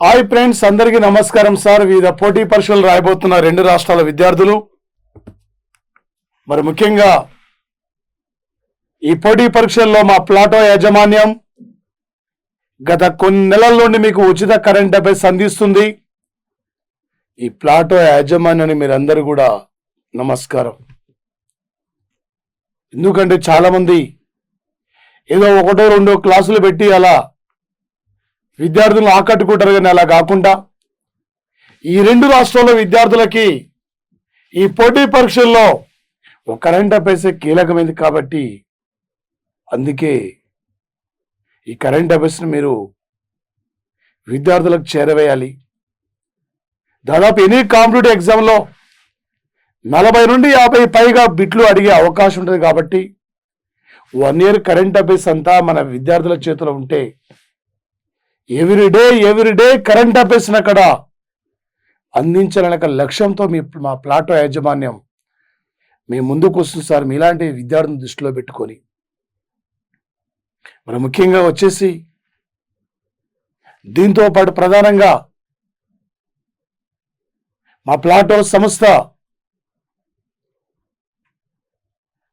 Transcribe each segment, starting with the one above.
Hi friends, అందరికీ నమస్కారం sir. వివిధ పోటీ పరీక్షలు రాయబోతున్న రెండు రాష్ట్రాల విద్యార్థులు, మరి ముఖ్యంగా ఈ పోటీ పరీక్షల్లో మా ప్లాటో యాజమాన్యం గత కొన్ని నెలల నుండి మీకు ఉచిత కరెంట్ అఫైర్స్ అందిస్తుంది. ఈ ప్లాటో యాజమాన్యాన్ని మీరందరూ కూడా నమస్కారం. ఎందుకంటే చాలామంది ఏదో ఒకటో రెండో క్లాసులు పెట్టి అలా విద్యార్థులను ఆకట్టుకుంటారు, కానీ అలా కాకుండా ఈ రెండు రాష్ట్రాల విద్యార్థులకి ఈ పోటీ పరీక్షల్లో ఒక కరెంట్ అఫైర్స్ కీలకమైంది. కాబట్టి అందుకే ఈ కరెంట్ అఫైర్స్ని మీరు విద్యార్థులకు చేరవేయాలి. దాదాపు ఎనీ కాంపిటేటివ్ ఎగ్జామ్లో 40 నుండి 50 పైగా బిట్లు అడిగే అవకాశం ఉంటుంది. కాబట్టి 1 ఇయర్ కరెంట్ అఫైర్స్ అంతా మన విద్యార్థుల చేతిలో ఉంటే ఎవ్రీడే కరెంట్ అఫైర్స్ అక్కడ అందించాలనే లక్ష్యంతో మా ప్లాటో యాజమాన్యం మీ ముందుకు వస్తుంది సార్. మీలాంటి విద్యార్థులను దృష్టిలో పెట్టుకొని మరి ముఖ్యంగా వచ్చేసి దీంతో పాటు ప్రధానంగా మా ప్లాటో సంస్థ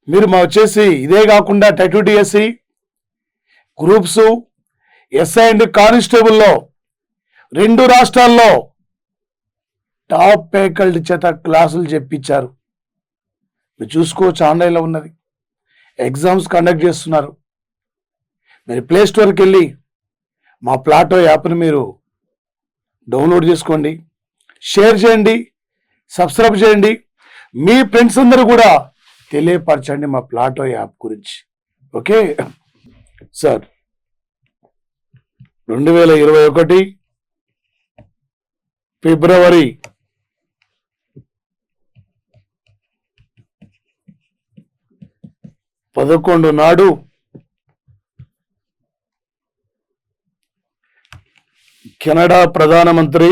మీరు వచ్చేసి ఇదే కాకుండా TET గ్రూప్స్, ఎస్ఐ అండ్ కానిస్టేబుల్లో రెండు రాష్ట్రాల్లో టాప్ ఫ్యాకల్టీ చేత క్లాసులు చెప్పించారు. మీరు చూసుకోవచ్చు, ఆన్లైన్లో ఉన్నది. ఎగ్జామ్స్ కండక్ట్ చేస్తున్నారు. మీరు ప్లే స్టోర్కి వెళ్ళి మా ప్లాటో యాప్ని మీరు డౌన్లోడ్ చేసుకోండి, షేర్ చేయండి, సబ్స్క్రైబ్ చేయండి. మీ ఫ్రెండ్స్ అందరూ కూడా తెలియపరచండి మా ప్లాటో యాప్ గురించి. Okay sir. 2021 ఫిబ్రవరి 11 నాడు కెనడా ప్రధానమంత్రి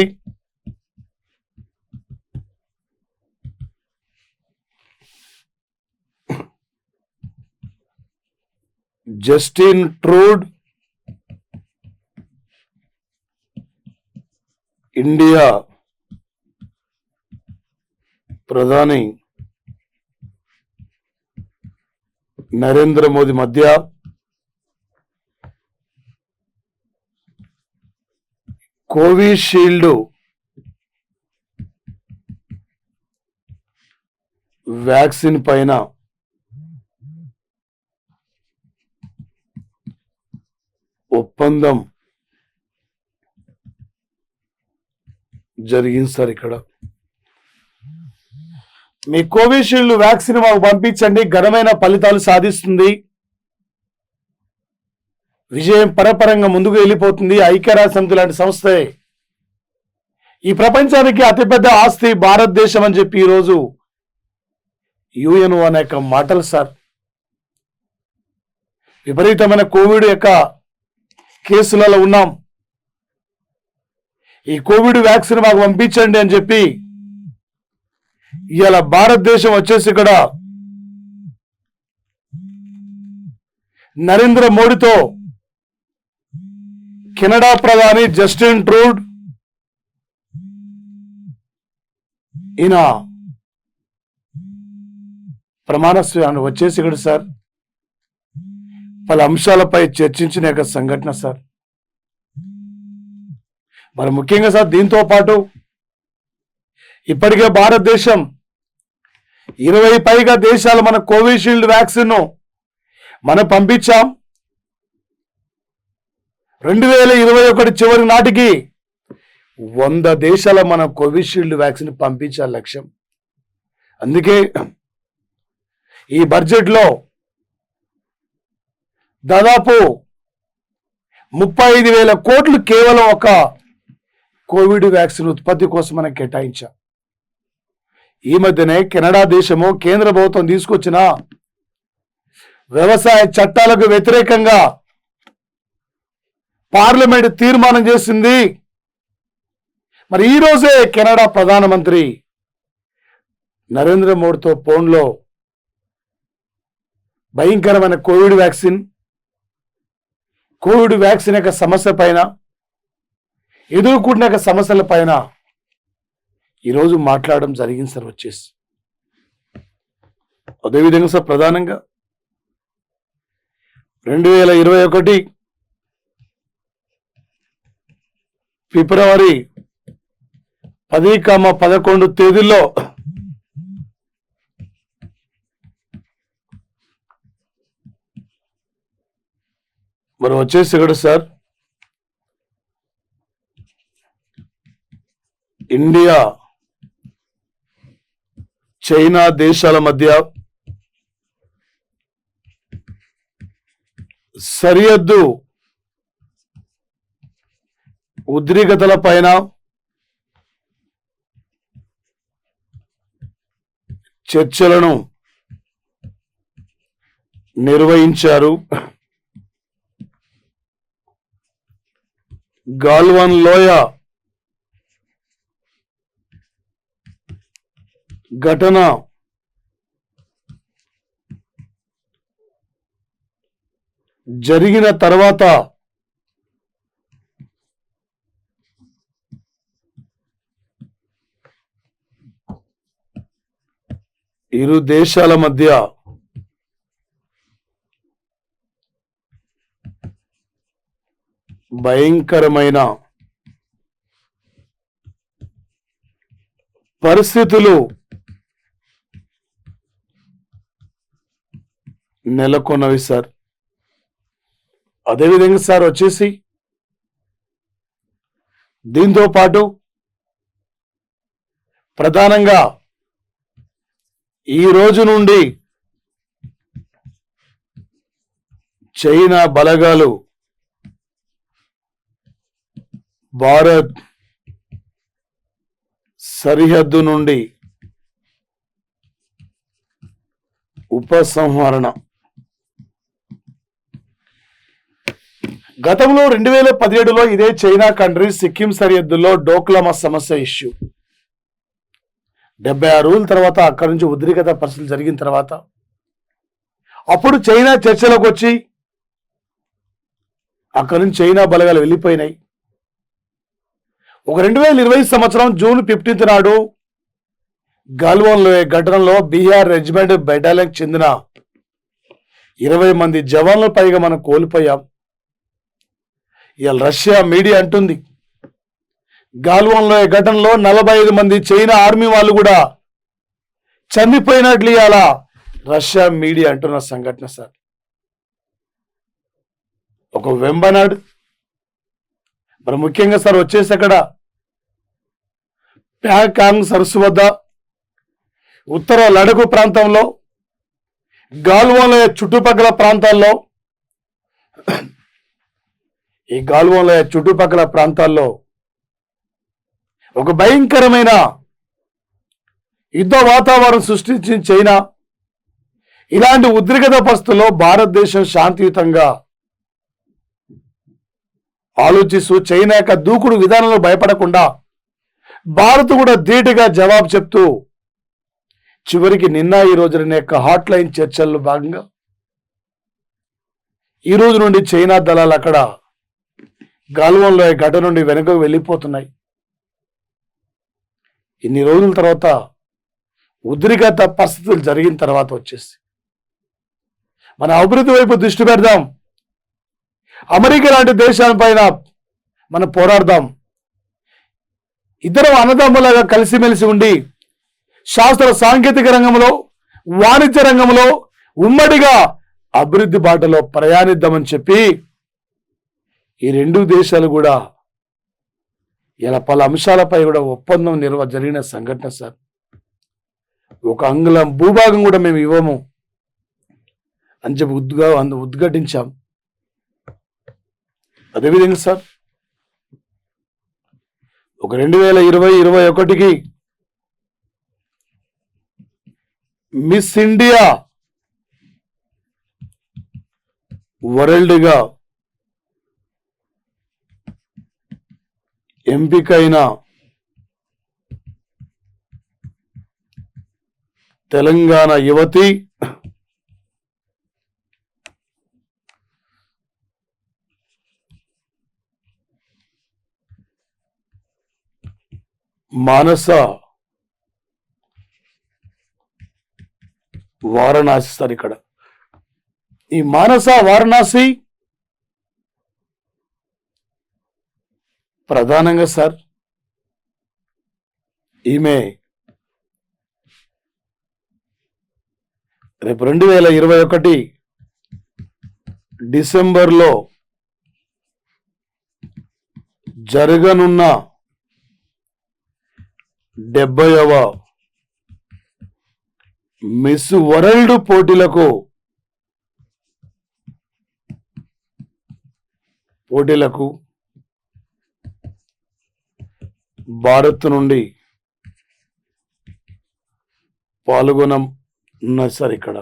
జస్టిన్ ట్రూడ్, ఇండియా ప్రధాని నరేంద్ర మోదీ మధ్య కోవిషీల్డ్ వ్యాక్సిన్ పైన ఒప్పందం జరిగింది సార్. ఇక్కడ మీ కోవిషీల్డ్ వ్యాక్సిన్ మాకు పంపించండి, ఘనమైన ఫలితాలు సాధిస్తుంది, విజయం పరపరంగా ముందుకు వెళ్ళిపోతుంది. ఐక్యరాజ్య సమితి లాంటి సంస్థే ఈ ప్రపంచానికి అతిపెద్ద ఆస్తి భారతదేశం అని చెప్పి ఈరోజు UN అనేక మాటలు సార్. విపరీతమైన కోవిడ్ యొక్క కేసులలో ఉన్నాం. ఈ కోవిడ్ వ్యాక్సిన్ మాకు పంపించండి అని చెప్పి ఇవాళ భారతదేశం వచ్చేసి ఇక్కడ నరేంద్ర మోడీతో కెనడా ప్రధాని జస్టిన్ ట్రూడ్ ఈయన ప్రమాణ స్వీకారం వచ్చేసి ఇక్కడ సార్ పలు అంశాలపై చర్చించిన యొక్క సంఘటన సార్. మరి ముఖ్యంగా సార్ దీంతో పాటు ఇప్పటికే భారతదేశం 20 పైగా దేశాలు మన కోవిషీల్డ్ వ్యాక్సిన్ మనం పంపించాం. 2021 చివరి నాటికి 100 దేశాల మన కోవిషీల్డ్ వ్యాక్సిన్ పంపించాలి లక్ష్యం. అందుకే ఈ బడ్జెట్లో దాదాపు 35,000 కోట్లు కేవలం ఒక కోవిడ్ వ్యాక్సిన్ ఉత్పత్తి కోసం మనం కేటాయించాం. ఈ మధ్యనే కెనడా దేశము కేంద్ర ప్రభుత్వం తీసుకొచ్చిన వ్యవసాయ చట్టాలకు వ్యతిరేకంగా పార్లమెంట్ తీర్మానం చేసింది. మరి ఈరోజే కెనడా ప్రధానమంత్రి నరేంద్ర మోడీతో ఫోన్లో భయంకరమైన కోవిడ్ వ్యాక్సిన్ యొక్క సమస్య పైన ఎదుర్కొంటున్న సమస్యల పైన ఈరోజు మాట్లాడడం జరిగింది సార్ వచ్చేసి. అదేవిధంగా సార్ ప్రధానంగా 2021 ఫిబ్రవరి 10-11 తేదీల్లో మరి వచ్చేసి ఇక్కడ సార్ ఇండియా చైనా దేశాల మధ్య సరిహద్దు ఉద్రిక్తతల పైన చర్చలను నిర్వహించారు. గాల్వాన్ లోయ ఘటన జరిగిన తర్వాత ఇరు దేశాల మధ్య భయంకరమైన పరిస్థితులు నెలకొన్నవి సార్. అదేవిధంగా సార్ వచ్చేసి దీంతో పాటు ప్రధానంగా ఈ రోజు నుండి చైనా బలగాలు భారత్ సరిహద్దు నుండి ఉపసంహరణ. గతంలో 2017లో ఇదే చైనా కంట్రీ సిక్కిం సరిహద్దులో డోక్లామా సమస్య ఇష్యూ 76 రోజుల తర్వాత అక్కడి నుంచి ఉద్రిక్తత పరిస్థితులు జరిగిన తర్వాత అప్పుడు చైనా చర్చలకు వచ్చి అక్కడి నుంచి చైనా బలగాలు వెళ్ళిపోయినాయి. ఒక 2020 సంవత్సరం జూన్ 15 నాడు గాల్వాన్ లోయ ఘటనలో బీహార్ రెజిమెంట్ బెటాలియన్ చెందిన 20 మంది జవాన్ల పైగా మనం కోల్పోయాం. ఇవాళ రష్యా మీడియా అంటుంది గాల్వాన్ లోయ ఘటనలో 45 మంది చైనా ఆర్మీ వాళ్ళు కూడా చనిపోయినట్లు ఇవాళ రష్యా మీడియా అంటున్న సంఘటన సార్. ఒక వెంబనాడ్ మరి ముఖ్యంగా సార్ వచ్చేసి అక్కడ ప్యాకాంగ్ సరస్సు వద్ద ఉత్తర లడఖ్ ప్రాంతంలో గాల్వాన్ లోయ చుట్టుపక్కల ప్రాంతాల్లో ఈ గాల్వాన్ లోయ చుట్టుపక్కల ప్రాంతాల్లో ఒక భయంకరమైన యుద్ధ వాతావరణం సృష్టించిన చైనా ఇలాంటి ఉద్రిక్తత పరిస్థితుల్లో భారతదేశం శాంతియుతంగా ఆలోచిస్తూ చైనా యొక్క దూకుడు విధానంలో భయపడకుండా భారత్ కూడా ధీటుగా జవాబు చెప్తూ చివరికి నిన్న ఈ రోజున యొక్క హాట్ లైన్ చర్చల్లో భాగంగా ఈ రోజు నుండి చైనా దళాలు అక్కడ గాల్వాన్ లోయ ఘటన నుండి వెనుకకు వెళ్ళిపోతున్నాయి. ఇన్ని రోజుల తర్వాత ఉద్రిక్తత పరిస్థితులు జరిగిన తర్వాత వచ్చేసి మన అభివృద్ధి వైపు దృష్టి పెడదాం, అమెరికా లాంటి దేశాలపైన మనం పోరాడదాం, ఇద్దరు అన్నదమ్ములాగా కలిసిమెలిసి ఉండి శాస్త్ర సాంకేతిక రంగంలో వాణిజ్య రంగంలో ఉమ్మడిగా అభివృద్ధి బాటలో ప్రయాణిద్దామని చెప్పి ఈ రెండు దేశాలు కూడా ఇలా పలు అంశాలపై కూడా ఒప్పందం జరిగిన సంఘటన సార్. ఒక అంగుళం భూభాగం కూడా మేము ఇవ్వము అని చెప్పి ఉద్ఘాటించాం. అదేవిధంగా సార్ ఒక 2020-21కి మిస్ ఇండియా వరల్డ్గా ఎంపికైన తెలంగాణ యువతి మానస వారణాసి సార్. ఇక్కడ ఈ మానస వారణాసి ప్రధానంగా సార్ ఈమె రేపు 2021 డిసెంబర్లో జరగనున్న 70వ మిస్ వరల్డ్ పోటీలకు భారత్ నుండి పాల్గొననున్నది సార్. ఇక్కడ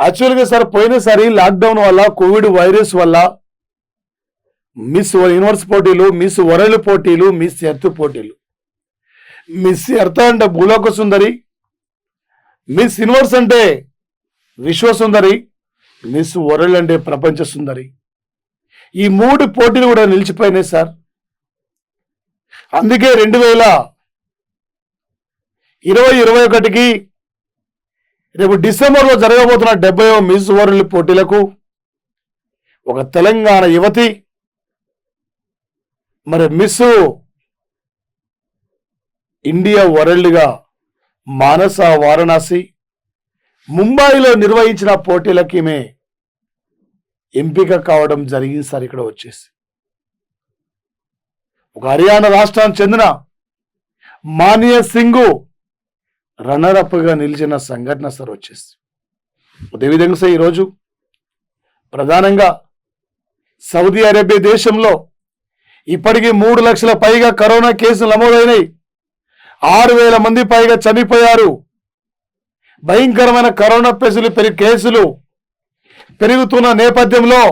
యాక్చువల్గా సార్ పోయినసారి లాక్డౌన్ వల్ల, కోవిడ్ వైరస్ వల్ల మిస్ యూనివర్స్ పోటీలు, మిస్ వరల్డ్ పోటీలు, మిస్ ఎర్త్ పోటీలు, మిస్ ఎర్త్ అంటే భూలోక సుందరి, మిస్ యూనివర్స్ అంటే విశ్వ సుందరి, మిస్ వరల్డ్ అంటే ప్రపంచ సుందరి, ఈ 3 పోటీలు కూడా నిలిచిపోయినాయి సార్. అందుకే 2020-21కి రేపు డిసెంబర్లో జరగబోతున్న 70వ మిస్ వరల్డ్ పోటీలకు ఒక తెలంగాణ యువతి మరి మిస్ ఇండియా వరల్డ్గా మానస వారణాసి ముంబైలో నిర్వహించిన పోటీలకి ఈమె ఎంపిక కావడం జరిగింది సార్. ఇక్కడ వచ్చేసి ఒక హర్యానా రాష్ట్రానికి చెందిన మానియా సింగ్ రన్నరప్గా నిలిచిన సంఘటన సార్ వచ్చేసి. అదేవిధంగా సార్ ఈరోజు ప్రధానంగా సౌదీ అరేబియా దేశంలో ఇప్పటికీ 3 లక్షల పైగా కరోనా కేసులు నమోదైనాయి. 6,000 మంది పైగా చనిపోయారు. భయంకరమైన కరోనా కేసులు పెరుగుతున్న నేపథ్యంలో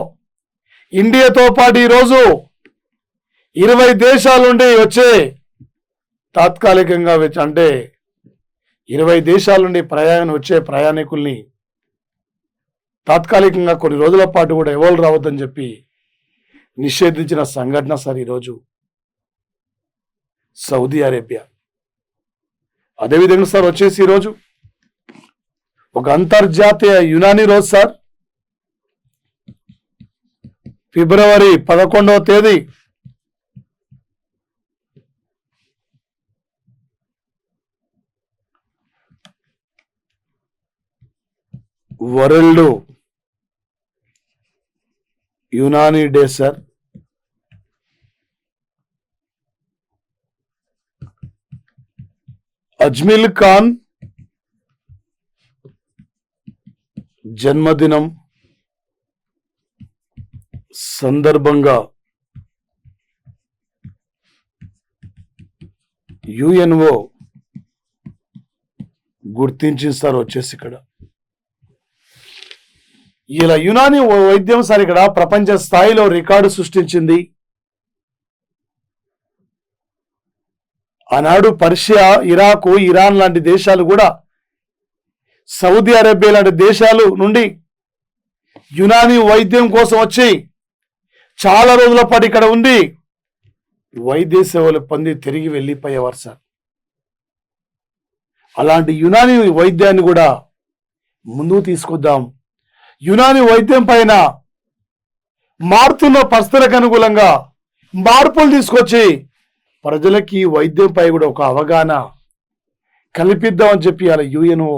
ఇండియాతో పాటు ఈరోజు 20 దేశాల నుండి వచ్చే తాత్కాలికంగా అంటే 20 దేశాల నుండి వచ్చే ప్రయాణికుల్ని తాత్కాలికంగా కొన్ని రోజుల పాటు కూడా ఎవరు రావద్దని చెప్పి నిషేధించిన సంఘటన సార్ ఈరోజు సౌదీ అరేబియా. అదేవిధంగా సార్ వచ్చేసి ఈరోజు ఒక అంతర్జాతీయ యునానీ రోజు సార్. ఫిబ్రవరి 11వ తేదీ world Unani day sir. Ajmal Khan జన్మదినం సందర్భంగా యుఎన్ఓ గుర్తించింది సార్. వచ్చేసి ఇక్కడ ఇలా యునానీ వైద్యం సార్ ఇక్కడ ప్రపంచ స్థాయిలో రికార్డు సృష్టించింది. ఆనాడు పర్షియా, ఇరాకు, ఇరాన్ లాంటి దేశాలు కూడా సౌదీ అరేబియా లాంటి దేశాలు నుండి యునానీ వైద్యం కోసం వచ్చి చాలా రోజుల పాటు ఇక్కడ ఉండి వైద్య సేవలు పొంది తిరిగి వెళ్ళిపోయేవారు సార్. అలాంటి యునానీ వైద్యాన్ని కూడా ముందుకు తీసుకొద్దాం. యునానీ వైద్యం పైన మారుతున్న పరిస్థితులకు అనుగుణంగా మార్పులు తీసుకొచ్చి ప్రజలకి వైద్యంపై కూడా ఒక అవగాహన కల్పిద్దామని చెప్పి అలా యుఎన్ఓ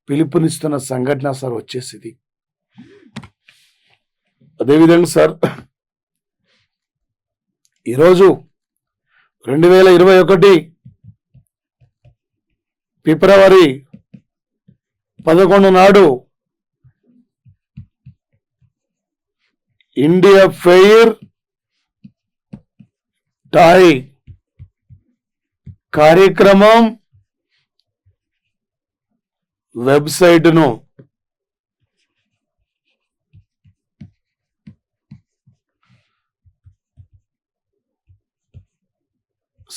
పిలుపునిస్తున్న సంఘటన సార్ వచ్చేసింది. అదేవిధంగా సార్ ఈరోజు 2021 ఫిబ్రవరి 11 నాడు ఇండియా ఫెయిర్ టాయ్ కార్యక్రమం వెబ్సైట్ను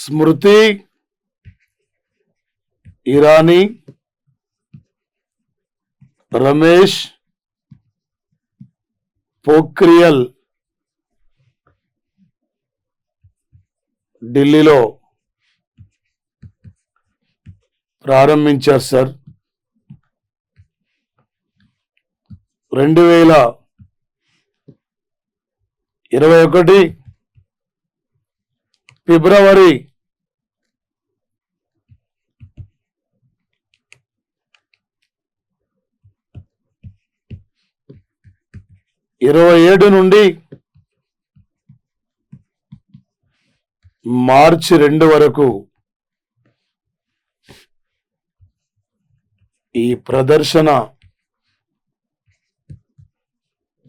స్మృతి ఇరానీ, రమేష్ పోఖ్రియాల్ ఢిల్లీలో ప్రారంభించారు సార్. 2021 ఫిబ్రవరి 27 నుండి మార్చి 2 వరకు ఈ ప్రదర్శన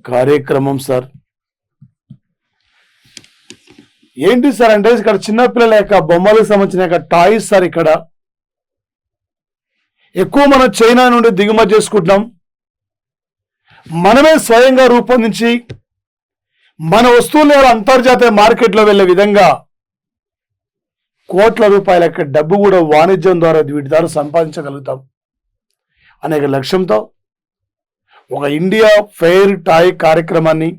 కార్యక్రమం సార్. ఏంటి సార్ అంటే ఇక్కడ చిన్నపిల్లల యొక్క బొమ్మలకు సంబంధించిన యొక్క టాయ్స్ సార్. ఇక్కడ ఎక్కువ మనం చైనా నుండి దిగుమతి చేసుకుంటున్నాం. మనమే స్వయంగా రూపొందించి మన వస్తువులు అంతర్జాతీయ మార్కెట్లో వెళ్ళే విధంగా కోట్ల రూపాయల యొక్క డబ్బు కూడా వాణిజ్యం ద్వారా వీటి ద్వారా సంపాదించగలుగుతాం అనేక లక్ష్యంతో ఒక ఇండియా ఫెయిర్ టాయ్ కార్యక్రమాన్ని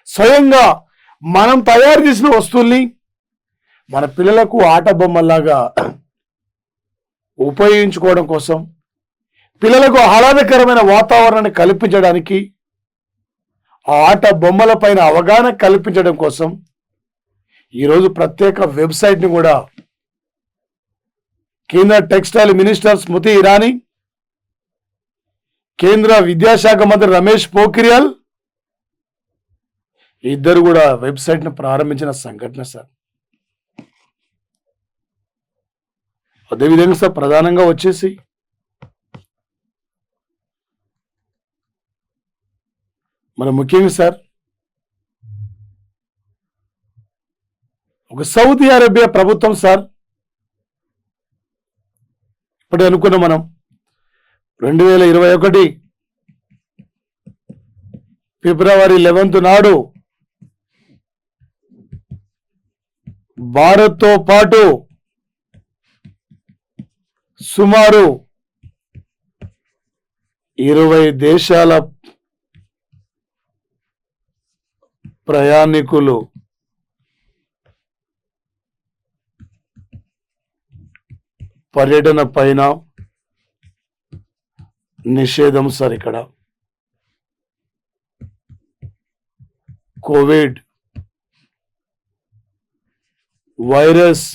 స్వయంగా మనం తయారు చేసిన వస్తువుల్ని మన పిల్లలకు ఆట బొమ్మలాగా ఉపయోగించుకోవడం కోసం, పిల్లలకు ఆహ్లాదకరమైన వాతావరణాన్ని కల్పించడానికి, ఆ ఆట బొమ్మల పైన అవగాహన కల్పించడం కోసం ఈరోజు ప్రత్యేక వెబ్సైట్ని కూడా కేంద్ర టెక్స్టైల్ మినిస్టర్ స్మృతి ఇరానీ, కేంద్ర విద్యాశాఖ మంత్రి రమేష్ పోఖ్రియాల్ ఇద్దరు కూడా వెబ్సైట్ను ప్రారంభించిన సంఘటన సార్. అదేవిధంగా సార్ ప్రధానంగా వచ్చేసి మన ముఖ్యంగా సార్ ఒక సౌదీ అరేబియా ప్రభుత్వం సార్ ఇప్పుడే అనుకున్నాం మనం 2021 ఫిబ్రవరి 11 నాడు భారత్తో పాటు సుమారు 20 దేశాల ప్రయాణికులు పర్యటన పైన నిషేధం సార్. ఇక్కడ కోవిడ్ వైరస్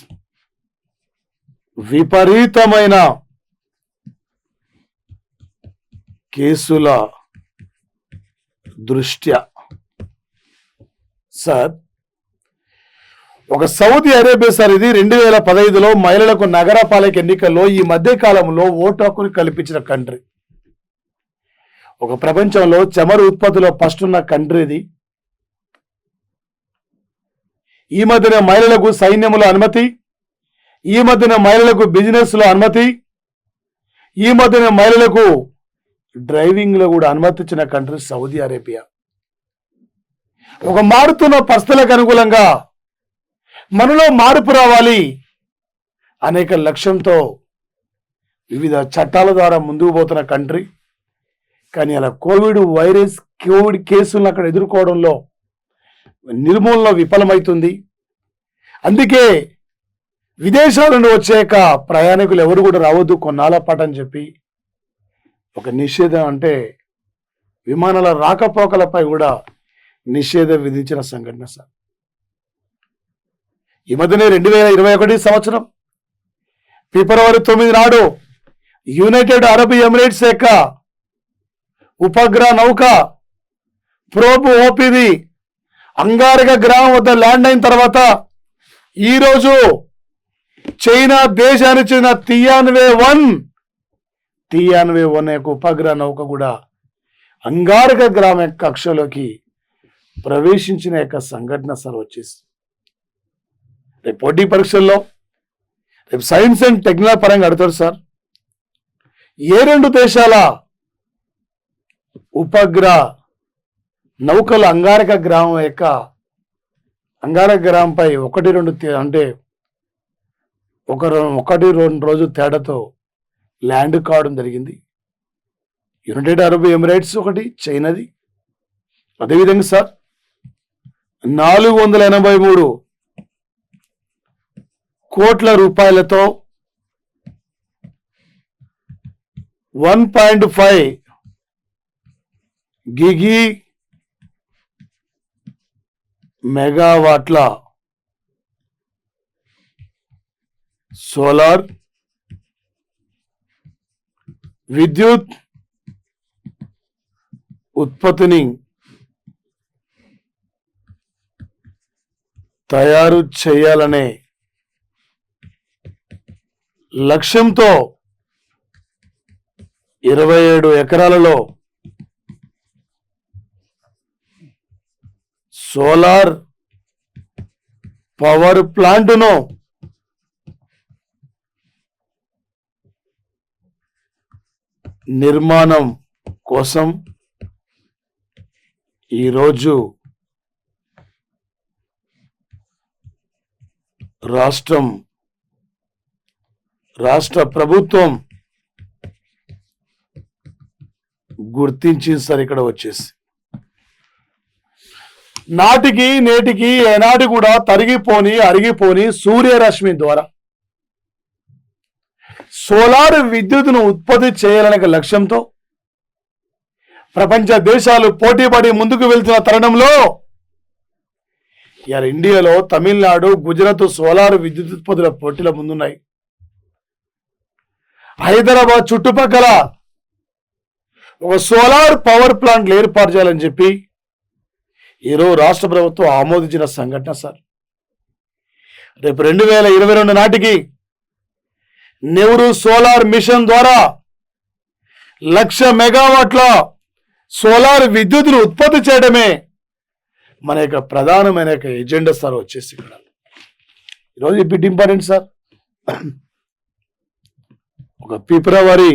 విపరీతమైన కేసుల దృష్ట్యా సార్ ఒక సౌదీ అరేబియా సార్ ఇది 2015లో మహిళలకు నగరపాలక ఎన్నికల్లో ఈ మధ్య కాలంలో ఓటు హక్కును కల్పించిన కంట్రీ. ఒక ప్రపంచంలో చమురు ఉత్పత్తిలో ఫస్ట్ ఉన్న కంట్రీ ఇది. ఈ మధ్యన మహిళలకు సైన్యంలో అనుమతి, ఈ మధ్యన మహిళలకు బిజినెస్ లో అనుమతి, ఈ మధ్యన మహిళలకు డ్రైవింగ్ లో కూడా అనుమతి ఇచ్చిన కంట్రీ సౌదీ అరేబియా. ఒక మారుతున్న పరిస్థితులకు అనుకూలంగా మనలో మార్పు రావాలి అనేక లక్ష్యంతో వివిధ చట్టాల ద్వారా ముందుకు పోతున్న కంట్రీ. కానీ అలా కోవిడ్ కేసులను అక్కడ ఎదుర్కోవడంలో నిర్మూలన విఫలమవుతుంది. అందుకే విదేశాల నుండి వచ్చాక ప్రయాణికులు ఎవరు కూడా రావద్దు కొన్నాళ్ళ పాటు అని చెప్పి ఒక నిషేధం, అంటే విమానాల రాకపోకలపై కూడా నిషేధం విధించిన సంఘటన సార్. ఈ మధ్యనే 2021 సంవత్సరం ఫిబ్రవరి 9 నాడు యునైటెడ్ అరబ్ ఎమిరేట్స్ యొక్క ఉపగ్రహ నౌక ప్రోబ్ ఓపిది అంగారక గ్రామం వద్ద ల్యాండ్ అయిన తర్వాత ఈరోజు చైనా దేశానికి చెందిన తియాన్వే 1 యొక్క ఉపగ్రహ నౌక కూడా అంగారక గ్రామం యొక్క కక్షలోకి ప్రవేశించిన యొక్క సంఘటన సార్ వచ్చేసి రేపు పోటీ పరీక్షల్లో రేపు సైన్స్ అండ్ టెక్నాలజీ పరంగా అడుగుతారు సార్. ఏ 2 దేశాల ఉపగ్రహ నౌకల అంగారక గ్రామం యొక్క అంగారక గ్రామంపై 1-2 అంటే 1-2 రోజు తేడాతో ల్యాండ్ కావడం జరిగింది. యునైటెడ్ అరబ్ ఎమిరేట్స్ ఒకటి, చైనాది. అదేవిధంగా సార్ 483 కోట్ల రూపాయలతో 1.5 గిగి మెగావాట్ల సోలార్ విద్యుత్ ఉత్పత్తిని తయారు చేయాలనే లక్ష్యంతో 27 ఎకరాలలో సోలార్ పవర్ ప్లాంట్ను నిర్మాణం కోసం ఈరోజు రాష్ట్ర ప్రభుత్వం గుర్తించింది సార్. ఇక్కడ వచ్చేసి నాటికి నేటికి ఏనాటి కూడా తరిగిపోని అరిగిపోని సూర్యరశ్మి ద్వారా సోలార్ విద్యుత్తును ఉత్పత్తి చేయాలనే లక్ష్యంతో ప్రపంచ దేశాలు పోటీపడి ముందుకు వెళ్తున్న తరుణంలో ఇవాళ ఇండియాలో తమిళనాడు, గుజరాత్ సోలార్ విద్యుత్ ఉత్పత్తుల పోటీల ముందున్నాయి. హైదరాబాద్ చుట్టుపక్కల ఒక సోలార్ పవర్ ప్లాంట్లు ఏర్పాటు చేయాలని చెప్పి ఈరోజు రాష్ట్ర ప్రభుత్వం ఆమోదించిన సంఘటన సార్. రేపు 2022 నాటికి నెహ్రూ సోలార్ మిషన్ ద్వారా 1,00,000 మెగావాట్ల సోలార్ విద్యుత్తును ఉత్పత్తి చేయడమే మన యొక్క ప్రధానమైన ఎజెండా సార్. వచ్చేసి ఇక్కడ ఈరోజు బిట్ ఇంపార్టెంట్ సార్. ఒక ఫిబ్రవరి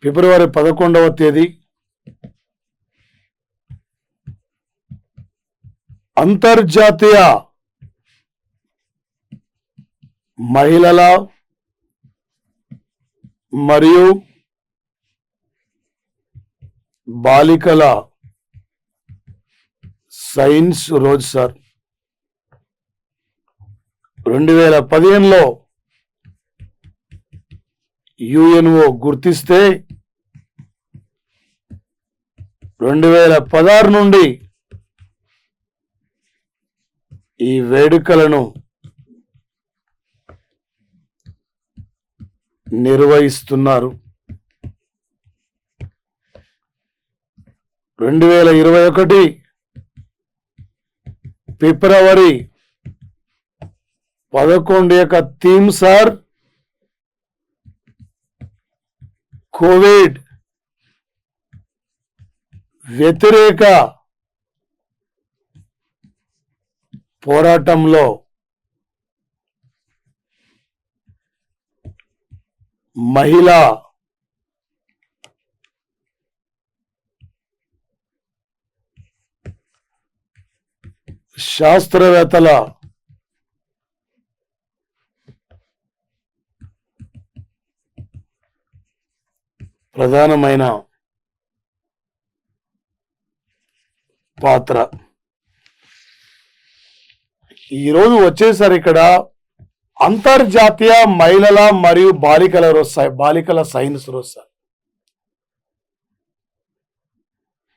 11వ తేదీ అంతర్జాతీయ మహిళల మరియు బాలికల సైన్స్ రోజు సార్. 2015లో యుఎన్ఓ గుర్తిస్తే 2016 నుండి ఈ వేడుకలను నిర్వహిస్తున్నారు. 2021 ఫిబ్రవరి 11 యొక్క థీమ్ సార్ కోవిడ్ వ్యతిరేక పోరాటంలో మహిళా శాస్త్రవేత్తల ప్రధానమైన పాత్ర. ఈరోజు వచ్చేసరి ఇక్కడ అంతర్జాతీయ మహిళల మరియు బాలికల సైన్స్ రోజు సార్.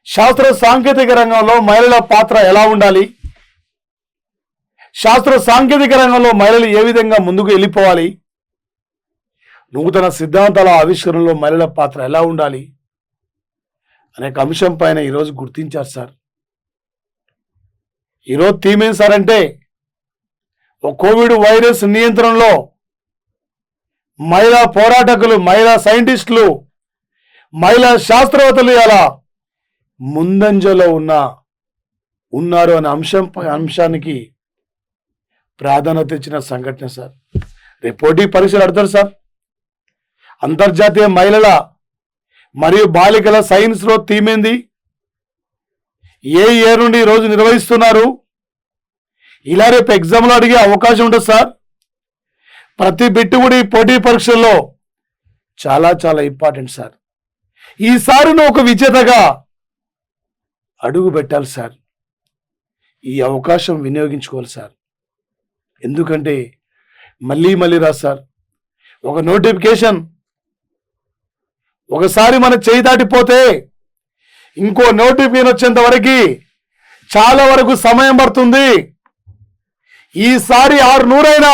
శాస్త్ర సాంకేతిక రంగంలో మహిళల పాత్ర ఎలా ఉండాలి, శాస్త్ర సాంకేతిక రంగంలో మహిళలు ఏ విధంగా ముందుకు వెళ్ళిపోవాలి, నూతన సిద్ధాంతాల ఆవిష్కరణలో మహిళల పాత్ర ఎలా ఉండాలి అనేక అంశం పైన ఈరోజు గుర్తించారు సార్. ఈరోజు థీమ్ ఏం సార్ అంటే కోవిడ్ వైరస్ నియంత్రణలో మహిళా పోరాటకులు, మహిళా సైంటిస్టులు, మహిళా శాస్త్రవేత్తలు ఎలా ముందంజలో ఉన్నారు అనే అంశానికి ప్రాధాన్యత ఇచ్చిన సంఘటన సార్. రేపు పోటీ పరీక్షలు అడతారు సార్. అంతర్జాతీయ మహిళల మరియు బాలికల సైన్స్లో థీమ్ ఏంది, ఏ ఇయర్ నుండి ఈరోజు నిర్వహిస్తున్నారు, ఇలా రేపు ఎగ్జామ్లో అడిగే అవకాశం ఉంటుంది సార్. ప్రతి బిట్టు కూడా ఈ పోటీ పరీక్షల్లో చాలా చాలా ఇంపార్టెంట్ సార్. ఈసారి నువ్వు ఒక విజేతగా అడుగు పెట్టాలి సార్. ఈ అవకాశం వినియోగించుకోవాలి సార్. ఎందుకంటే మళ్ళీ మళ్ళీ రా సార్, ఒక నోటిఫికేషన్ ఒకసారి మన చేయి దాటిపోతే ఇంకో నోటిఫికేషన్ వచ్చేంత వరకు చాలా వరకు సమయం పడుతుంది. ఈసారి 600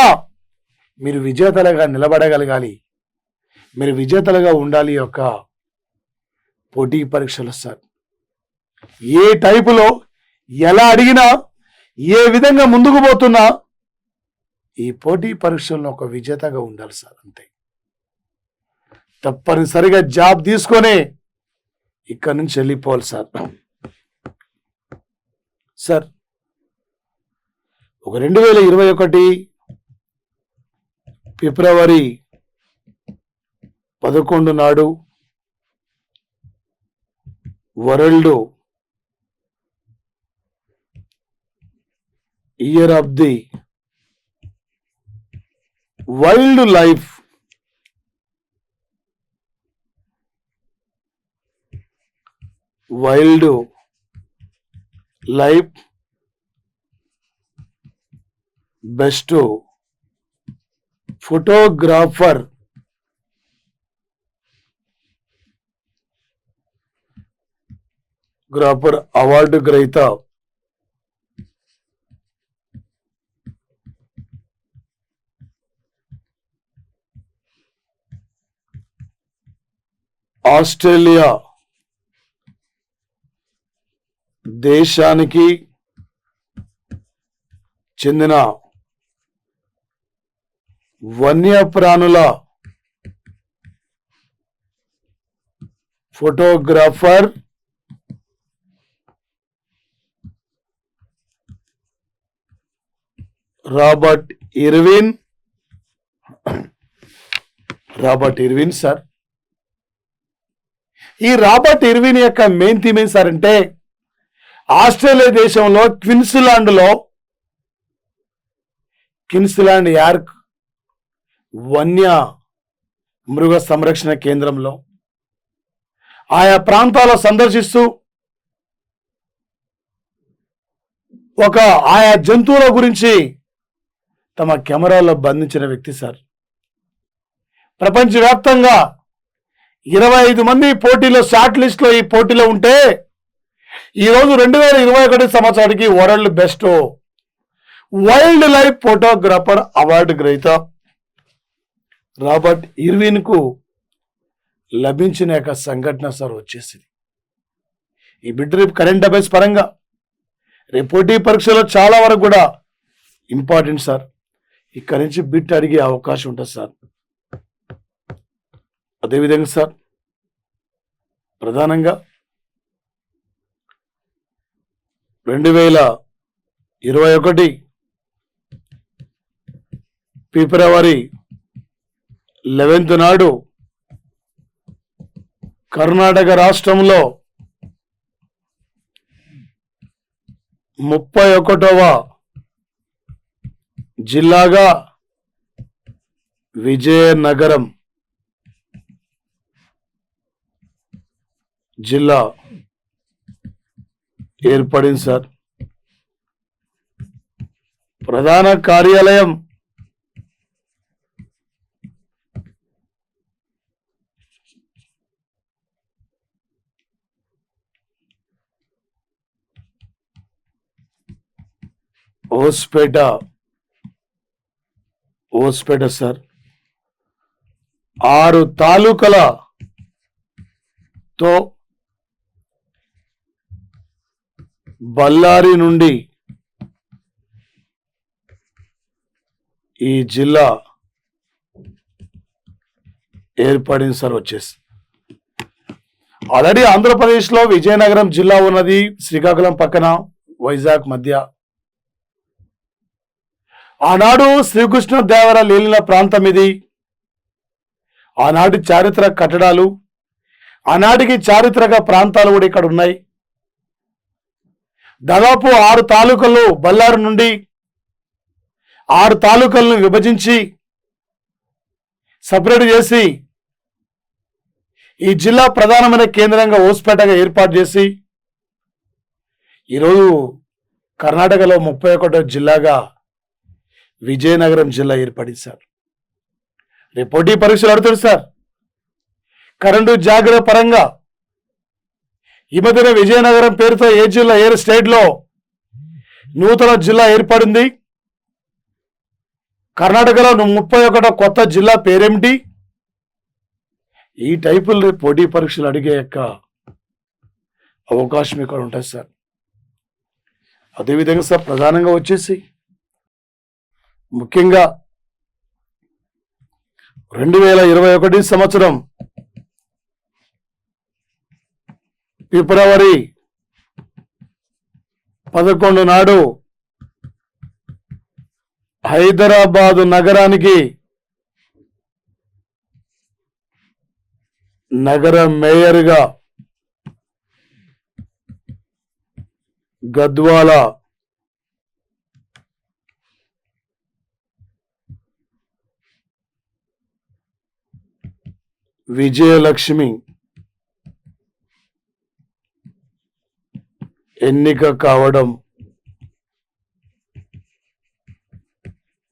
మీరు విజేతలుగా నిలబడగలగాలి, మీరు విజేతలుగా ఉండాలి. యొక్క పోటీ పరీక్షలు సార్, ఏ టైపులో ఎలా అడిగినా ఏ విధంగా ముందుకు పోతున్నా ఈ పోటీ పరీక్షల్లో ఒక విజేతగా ఉండాలి సార్. అంతే, తప్పనిసరిగా జాబ్ తీసుకొని ఇక్కడి నుంచి వెళ్ళిపోవాలి సార్. సార్, ఒక 2021 ఫిబ్రవరి 11 నాడు world year of the wild life best photographer award గ్రహీత ఆస్ట్రేలియా దేశానికి చెందిన వన్యప్రాణుల ఫోటోగ్రాఫర్ రాబర్ట్ ఇర్విన్ సార్. ఈ రాబర్ట్ ఇర్విన్ యొక్క మెయిన్ థీమ్ ఏం సార్ అంటే, ఆస్ట్రేలియా దేశంలో క్వీన్స్లాండ్ యార్క్ వన్య మృగ సంరక్షణ కేంద్రంలో ఆయా ప్రాంతాల సందర్శిస్తూ ఆయా జంతువుల గురించి తమ కెమెరాలో బంధించిన వ్యక్తి సార్. ప్రపంచవ్యాప్తంగా 25 మంది పోటీలో షార్ట్ లిస్ట్ లో ఈ పోటీలో ఉంటే ఈరోజు 2021 సంవత్సరానికి world best wild life photographer award గ్రహీత రాబర్ట్ ఇర్విన్ కు లభించిన యొక్క సంఘటన సార్ వచ్చేసింది. ఈ బిడ్ రేపు కరెంట్ అఫైర్స్ పరంగా రేపు పోటీ పరీక్షలో చాలా వరకు కూడా ఇంపార్టెంట్ సార్. ఇక్కడి నుంచి బిట్ అడిగే అవకాశం ఉంటుంది సార్. అదేవిధంగా సార్, ప్రధానంగా 2021 ఫిబ్రవరి 11 నాడు కర్ణాటక రాష్ట్రంలో 31వ జిల్లాగా విజయనగరం జిల్లా ఏర్పడింది సార్. ప్రధాన కార్యాలయం ఓస్పేట సార్. 6 తాలూకాలతో బళ్ళారి నుండి ఈ జిల్లా ఏర్పడింది సార్. వచ్చేసి ఆల్రెడీ ఆంధ్రప్రదేశ్లో విజయనగరం జిల్లా ఉన్నది, శ్రీకాకుళం పక్కన వైజాగ్ మధ్య. ఆనాడు శ్రీకృష్ణదేవరాయలు ఏలిన ప్రాంతం ఇది. ఆనాటి చారిత్రక కట్టడాలు, ఆనాటికి చారిత్రక ప్రాంతాలు కూడా ఇక్కడ ఉన్నాయి. దాదాపు 6 తాలూకాలు బళ్ళారు నుండి 6 తాలూకాలను విభజించి సపరేట్ చేసి ఈ జిల్లా ప్రధానమైన కేంద్రంగా ఓస్పేటగా ఏర్పాటు చేసి ఈరోజు కర్ణాటకలో 31వ జిల్లాగా విజయనగరం జిల్లా ఏర్పడింది సార్. రేపు పోటీ పరీక్షలు అడుగుతారు సార్. కరెంటు జాగ్రత్త పరంగా ఈ మధ్యన విజయనగరం పేరుతో ఏ జిల్లా ఏ స్టేట్లో నూతన జిల్లా ఏర్పడింది? కర్ణాటకలో 31వ కొత్త జిల్లా పేరేమిటి? ఈ టైపులు పోటీ పరీక్షలు అడిగే యొక్క అవకాశం ఇక్కడ ఉంటుంది సార్. అదేవిధంగా సార్ ప్రధానంగా వచ్చేసి ముఖ్యంగా 2021 సంవత్సరం ఫిబ్రవరి 11 నాడు హైదరాబాదు నగరానికి నగర మేయర్గా గద్వాల విజయలక్ష్మి ఎన్నిక కావడం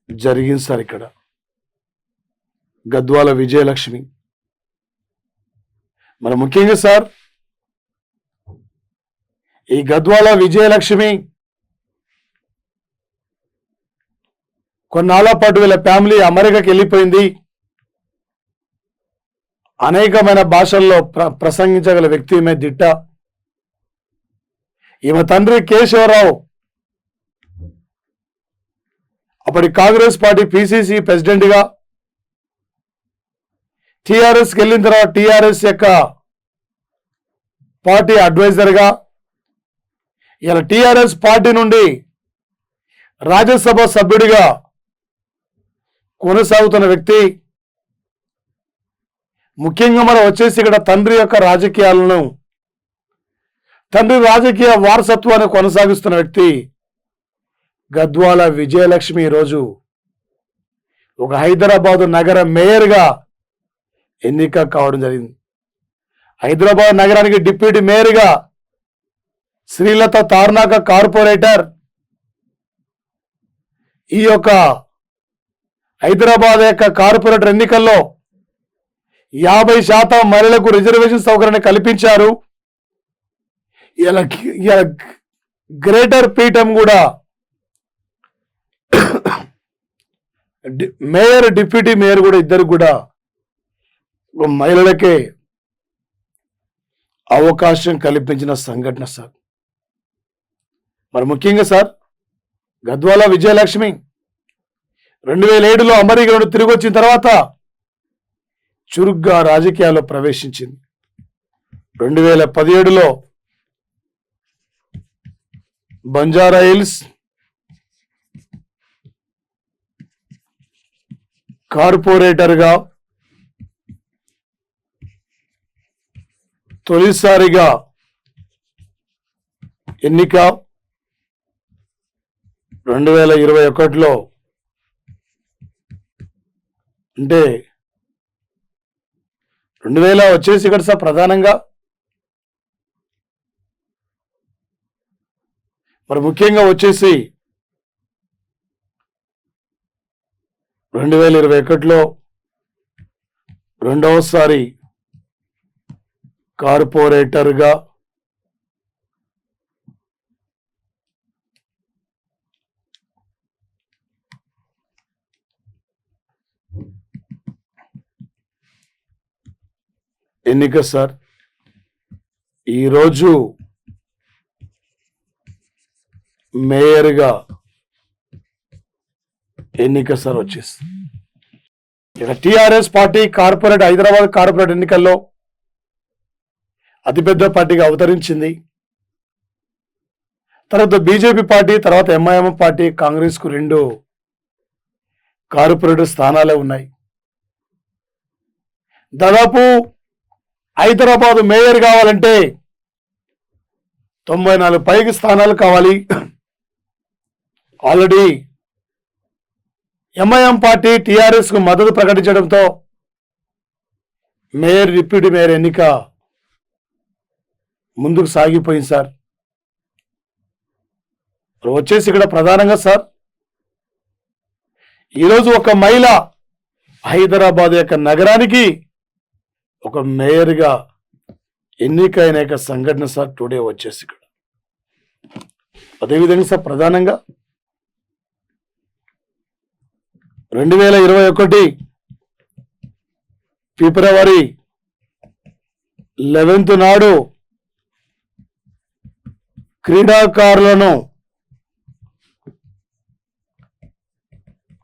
జరిగింది సార్. ఇక్కడ గద్వాల విజయలక్ష్మి మరి ముఖ్యంగా సార్ ఈ గద్వాల విజయలక్ష్మి కొన్నాళ్ళ పాటు వీళ్ళ ఫ్యామిలీ అమెరికాకి వెళ్ళిపోయింది. అనేకమైన భాషల్లో ప్రసంగించగల వ్యక్తి ఈమె దిట్ట. ఈమె తండ్రి కేశవరావు అప్పటి కాంగ్రెస్ పార్టీ పిసిసి ప్రెసిడెంట్గా, టిఆర్ఎస్కి వెళ్ళిన తర్వాత టిఆర్ఎస్ యొక్క పార్టీ అడ్వైజర్గా, ఇలా టిఆర్ఎస్ పార్టీ నుండి రాజ్యసభ సభ్యుడిగా కొనసాగుతున్న వ్యక్తి. ముఖ్యంగా మనం వచ్చేసి ఇక్కడ తండ్రి యొక్క రాజకీయాలను, తండ్రి రాజకీయ వారసత్వాన్ని కొనసాగిస్తున్న వ్యక్తి గద్వాల విజయలక్ష్మి ఈరోజు ఒక హైదరాబాదు నగర మేయర్గా ఎన్నిక కావడం జరిగింది. హైదరాబాద్ నగరానికి డిప్యూటీ మేయర్గా శ్రీలత తార్నాక కార్పొరేటర్ ఈ యొక్క హైదరాబాద్ యొక్క కార్పొరేటర్ ఎన్నికల్లో 50% మహిళలకు రిజర్వేషన్ సౌకర్యాన్ని కల్పించారు. ఇలా గ్రేటర్ పీఠం కూడా మేయర్ డిప్యూటీ మేయర్ కూడా ఇద్దరు కూడా మహిళలకే అవకాశం కల్పించిన సంఘటన సార్. మరి ముఖ్యంగా సార్ గద్వాల విజయలక్ష్మి 2007లో అమెరికా నుండి తిరిగి వచ్చిన తర్వాత చురుగ్గా రాజకీయాల్లో ప్రవేశించింది. 2017లో బంజారా హిల్స్ కార్పొరేటర్గా తొలిసారిగా ఎన్నిక. 2021లో అంటే 2000 వచ్చేసి ఇక్కడ సార్ ప్రధానంగా మరి ముఖ్యంగా వచ్చేసి 2021లో రెండవసారి కార్పొరేటర్గా ఎన్నిక సార్. ఈరోజు మేయర్గా ఎన్నిక సార్ వచ్చేసి ఇక TRS party corporate Hyderabad corporate ఎన్నికల్లో అతిపెద్ద పార్టీగా అవతరించింది. తర్వాత బీజేపీ పార్టీ, తర్వాత ఎంఐఎం పార్టీ, కాంగ్రెస్కు 2 కార్పొరేటర్ స్థానాలే ఉన్నాయి. దాదాపు హైదరాబాద్ మేయర్ కావాలంటే 94 పైకి స్థానాలు కావాలి. ఆల్రెడీ ఎంఐఎం పార్టీ టిఆర్ఎస్ కు మద్దతు ప్రకటించడంతో మేయర్ డిప్యూటీ మేయర్ ఎన్నిక ముందుకు సాగిపోయింది సార్. వచ్చేసి ఇక్కడ ప్రధానంగా సార్ ఈరోజు ఒక మహిళ హైదరాబాద్ యొక్క నగరానికి ఒక మేయర్గా ఎన్నికైన యొక్క సంఘటన సార్ టుడే వచ్చేసి ఇక్కడ. అదేవిధంగా సార్ ప్రధానంగా 2021 ఫిబ్రవరి 11 నాడు క్రీడాకారులను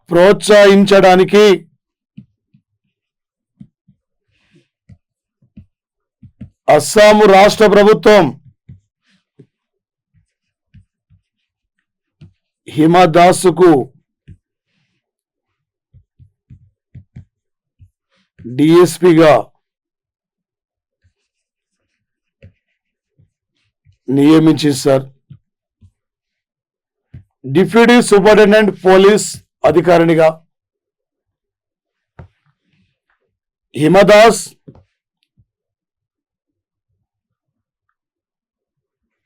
ప్రోత్సహించడానికి అస్సాము రాష్ట్ర ప్రభుత్వం హిమదాసుకు డిఎస్పిగా నియమించింది sir. Deputy superintendent police అధికారినిగా Hima Das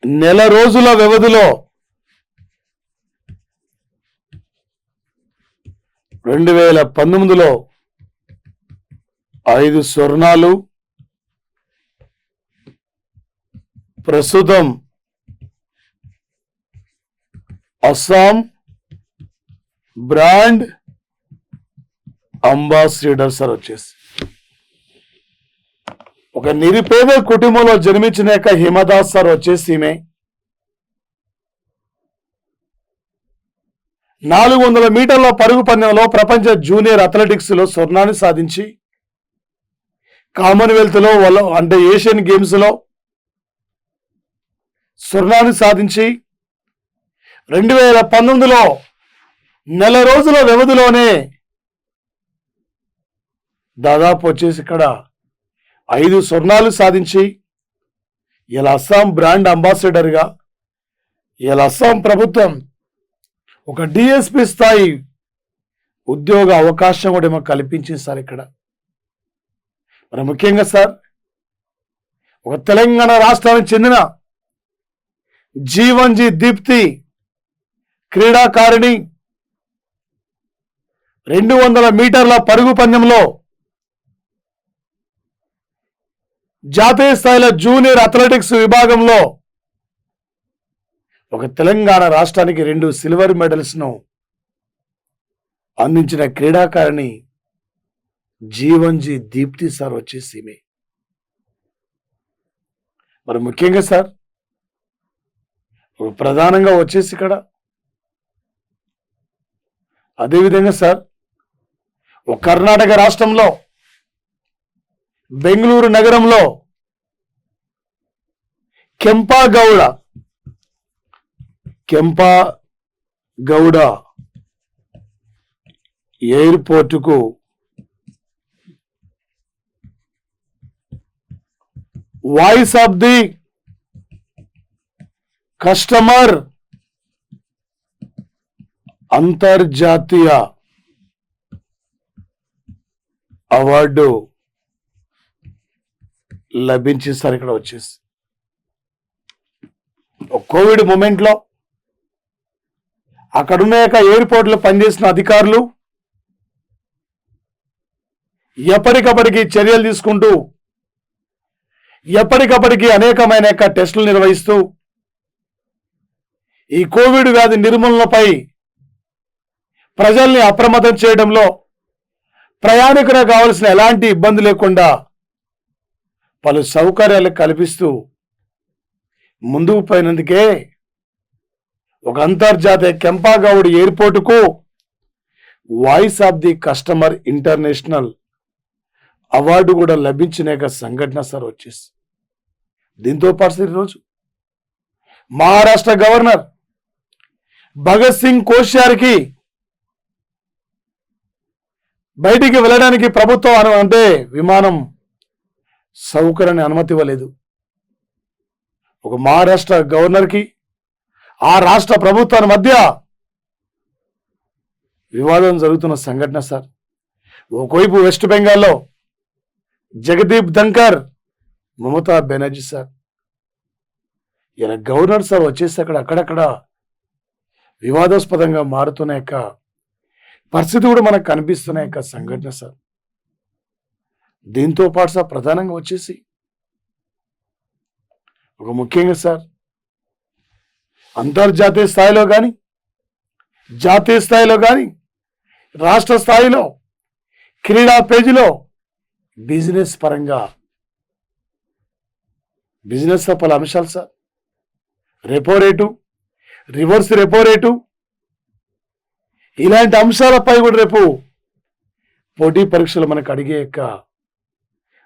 నెల రోజుల వ్యవధిలో 2019లో 5 స్వర్ణాలు, ప్రస్తుతం అస్సాం బ్రాండ్ అంబాసిడర్ సార్ వచ్చేసి ఒక నిరుపేద కుటుంబంలో జన్మించిన యొక్క హిమదాస్ సార్ వచ్చేసి ఈమె 400 మీటర్ల పరుగు పందెంలో ప్రపంచ జూనియర్ అథ్లెటిక్స్ లో స్వర్ణాన్ని సాధించి కామన్వెల్త్ లో అంటే ఏషియన్ గేమ్స్ లో స్వర్ణాన్ని సాధించి 2019లో నెల రోజుల వ్యవధిలోనే దాదాపు వచ్చేసి ఇక్కడ 5 స్వర్ణాలు సాధించి ఇలా అస్సాం బ్రాండ్ అంబాసిడర్గా ఇలా అస్సాం ప్రభుత్వం ఒక డిఎస్పి స్థాయి ఉద్యోగ అవకాశం కూడా మాకు కల్పించింది సార్. ఇక్కడ మరి ముఖ్యంగా సార్ ఒక తెలంగాణ రాష్ట్రానికి చెందిన జీవన్జీ దీప్తి క్రీడాకారిణి 200 మీటర్ల పరుగు పందెంలో జాతీయ స్థాయిలో జూనియర్ అథ్లెటిక్స్ విభాగంలో ఒక తెలంగాణ రాష్ట్రానికి 2 సిల్వర్ మెడల్స్ ను అందించిన క్రీడాకారిణి జీవన్జీ దీప్తి సార్ వచ్చేసి మరి ముఖ్యంగా సార్ ప్రధానంగా వచ్చేసి ఇక్కడ అదేవిధంగా సార్ ఒక కర్ణాటక రాష్ట్రంలో బెంగళూరు నగరంలో కెంపాగౌడ ఎయిర్పోర్టుకు వాయిస్ ఆఫ్ ది కస్టమర్ అంతర్జాతీయ అవార్డు లభించింది సార్. ఇక్కడ వచ్చేసి కోవిడ్ మూమెంట్లో అక్కడున్న ఎయిర్పోర్ట్లో పనిచేసిన అధికారులు ఎప్పటికప్పటికి చర్యలు తీసుకుంటూ ఎప్పటికప్పటికి అనేకమైన టెస్టులు నిర్వహిస్తూ ఈ కోవిడ్ వ్యాధి నిర్మూలనపై ప్రజల్ని అప్రమత్తం చేయడంలో ప్రయాణికులకు కావాల్సిన ఎలాంటి ఇబ్బంది లేకుండా పలు సౌకర్యాలు కల్పిస్తూ ముందుకు పోయినందుకే ఒక అంతర్జాతీయ కెంపాగౌడ్ ఎయిర్పోర్టుకు voice of the customer international award కూడా లభించిన సంఘటన సార్ వచ్చేసి. దీంతో పాటు ఈరోజు మహారాష్ట్ర గవర్నర్ భగత్ సింగ్ కోశ్యారికి బయటికి వెళ్ళడానికి ప్రభుత్వం అంటే విమానం సౌకర్యాన్ని అనుమతి ఇవ్వలేదు. ఒక మహారాష్ట్ర గవర్నర్కి ఆ రాష్ట్ర ప్రభుత్వాల మధ్య వివాదం జరుగుతున్న సంఘటన సార్. ఒకవైపు వెస్ట్ బెంగాల్లో జగదీప్ ధంకర్, మమతా బెనర్జీ సార్, ఇలా గవర్నర్ సార్ వచ్చేసి అక్కడక్కడ వివాదాస్పదంగా మారుతున్న యొక్క పరిస్థితి కూడా మనకు కనిపిస్తున్న యొక్క సంఘటన సార్. దీంతో పాటు సార్ ప్రధానంగా వచ్చేసి ఒక ముఖ్యంగా సార్ అంతర్జాతీయ స్థాయిలో కానీ జాతీయ స్థాయిలో కానీ రాష్ట్ర స్థాయిలో క్రీడా పేజీలో బిజినెస్ పరంగా బిజినెస్ పలు అంశాలు sir. Repo rate, reverse repo rate, ఇలాంటి అంశాలపై కూడా రేపు పోటీ పరీక్షలు మనకు అడిగే యొక్క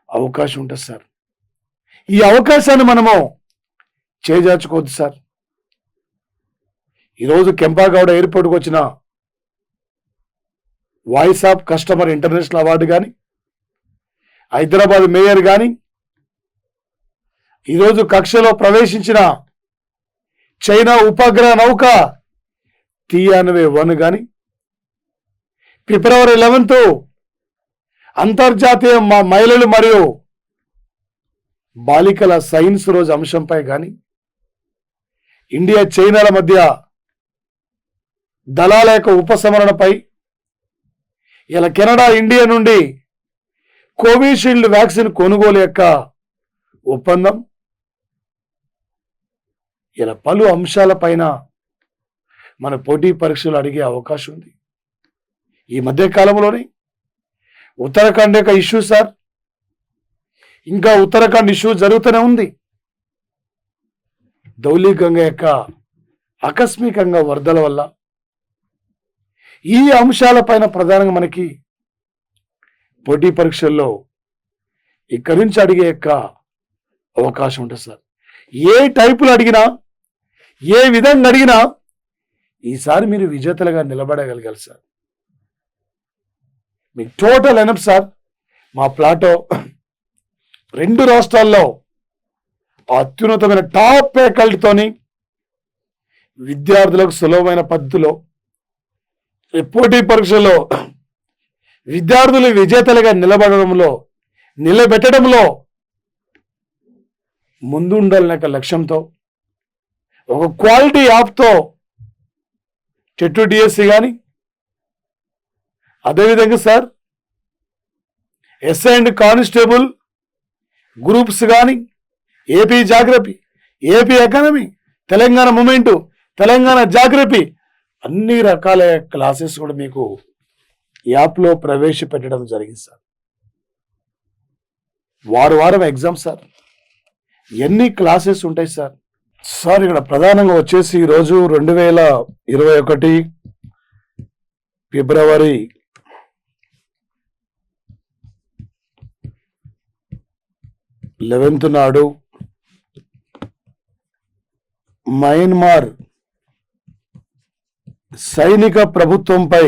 అవకాశం ఉంటుంది సార్. ఈ అవకాశాన్ని మనము చేజార్చుకోవద్దు సార్. ఈరోజు కెంపాగౌడ ఎయిర్పోర్ట్కి వచ్చిన voice of customer international award కానీ, హైదరాబాద్ మేయర్ కానీ, ఈరోజు కక్షలో ప్రవేశించిన చైనా ఉపగ్రహ నౌక Tianway-1 కానీ, ఫిబ్రవరి 11 అంతర్జాతీయ మహిళలు మరియు బాలికల సైన్స్ రోజు అంశంపై కానీ, ఇండియా చైనాల మధ్య దళాల యొక్క ఉపసంహరణపై, ఇలా కెనడా ఇండియా నుండి కోవిషీల్డ్ వ్యాక్సిన్ కొనుగోలు యొక్క ఒప్పందం, ఇలా పలు అంశాలపైన మన పోటీ పరీక్షలు అడిగే అవకాశం ఉంది. ఈ మధ్య కాలంలోనే ఉత్తరాఖండ్ యొక్క ఇష్యూ సార్, ఇంకా ఉత్తరాఖండ్ ఇష్యూ జరుగుతూనే ఉంది. ధౌలి గంగ యొక్క ఆకస్మికంగా వరదల వల్ల ఈ అంశాలపైన ప్రధానంగా మనకి పోటీ పరీక్షల్లో ఇక్కడి నుంచి అడిగే యొక్క అవకాశం ఉంటుంది సార్. ఏ టైపులు అడిగినా, ఏ విధంగా అడిగినా ఈసారి మీరు విజేతలుగా నిలబడగలగాలి సార్. మీకు టోటల్ ఎనఫ్ సార్. మా ప్లాటో 2 రాష్ట్రాల్లో అత్యున్నతమైన టాప్ ఫ్యాకల్టీతోని విద్యార్థులకు సులభమైన పద్ధతిలో పోటీ పరీక్షల్లో విద్యార్థులు విజేతలుగా నిలబెట్టడంలో ముందుండాలనే లక్ష్యంతో ఒక క్వాలిటీ యాప్తో టెట్ డిఎస్సి కానీ, అదేవిధంగా sir SI and constable groups కానీ, AP geography, AP economy, Telangana movement, Telangana geography, అన్ని రకాల క్లాసెస్ కూడా మీకు యాప్లో ప్రవేశపెట్టడం జరిగింది సార్. వారం ఎగ్జామ్ సార్. ఎన్ని క్లాసెస్ ఉంటాయి సార్? సార్ ఇక్కడ ప్రధానంగా వచ్చేసి ఈరోజు 2021 ఫిబ్రవరి 11 నాడు మయన్మార్ సైనిక ప్రభుత్వంపై